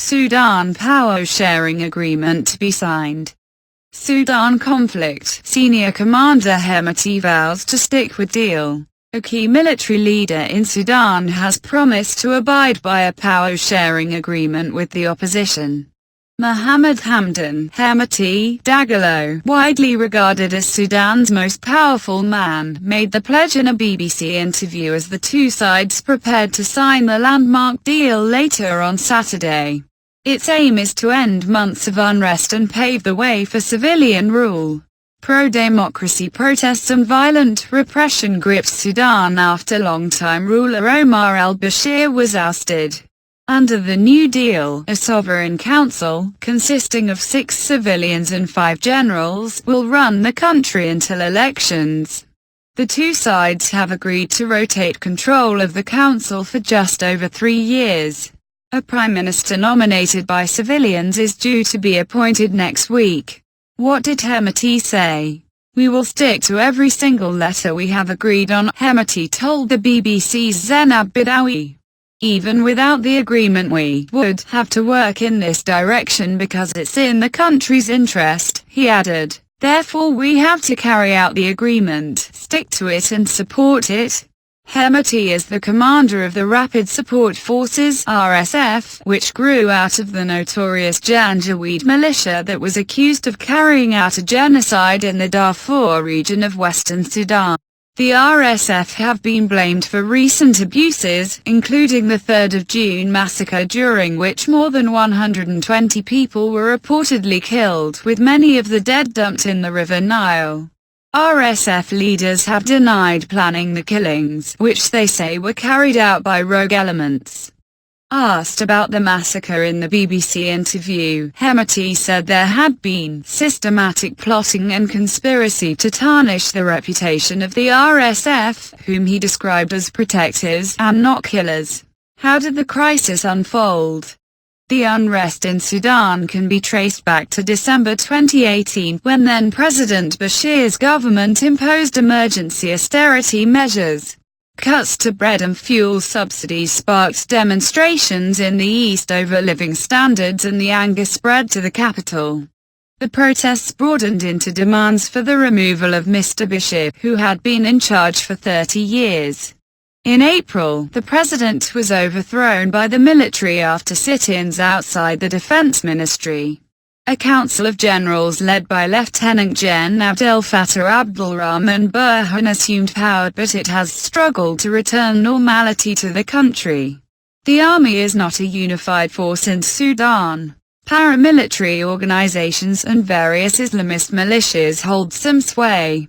Sudan power-sharing agreement to be signed. Sudan conflict. Senior Commander Hemeti vows to stick with deal. A key military leader in Sudan has promised to abide by a power-sharing agreement with the opposition. Mohamed Hamdan, Hemeti, Dagolo, widely regarded as Sudan's most powerful man, made the pledge in a BBC interview as the two sides prepared to sign the landmark deal later on Saturday. Its aim is to end months of unrest and pave the way for civilian rule. Pro-democracy protests and violent repression gripped Sudan after longtime ruler Omar al-Bashir was ousted. Under the New Deal, a sovereign council, consisting of 6 civilians and 5 generals, will run the country until elections. The two sides have agreed to rotate control of the council for just over 3 years. A prime minister nominated by civilians is due to be appointed next week. What did Hemeti say? "We will stick to every single letter we have agreed on," Hemeti told the BBC's Zainab Badawi. "Even without the agreement we would have to work in this direction because it's in the country's interest," he added. "Therefore we have to carry out the agreement, stick to it and support it." Hemeti is the commander of the Rapid Support Forces (RSF), which grew out of the notorious Janjaweed militia that was accused of carrying out a genocide in the Darfur region of western Sudan. The RSF have been blamed for recent abuses, including the 3rd of June massacre during which more than 120 people were reportedly killed, with many of the dead dumped in the River Nile. RSF leaders have denied planning the killings, which they say were carried out by rogue elements. Asked about the massacre in the BBC interview, Hemeti said there had been systematic plotting and conspiracy to tarnish the reputation of the RSF, whom he described as protectors and not killers. How did the crisis unfold? The unrest in Sudan can be traced back to December 2018, when then-President Bashir's government imposed emergency austerity measures. Cuts to bread and fuel subsidies sparked demonstrations in the east over living standards, and the anger spread to the capital. The protests broadened into demands for the removal of Mr. Bashir, who had been in charge for 30 years. In April, the president was overthrown by the military after sit-ins outside the defense ministry. A council of generals led by Lieutenant Gen Abdel Fattah Abdulrahman Burhan assumed power, but it has struggled to return normality to the country. The army is not a unified force in Sudan. Paramilitary organizations and various Islamist militias hold some sway.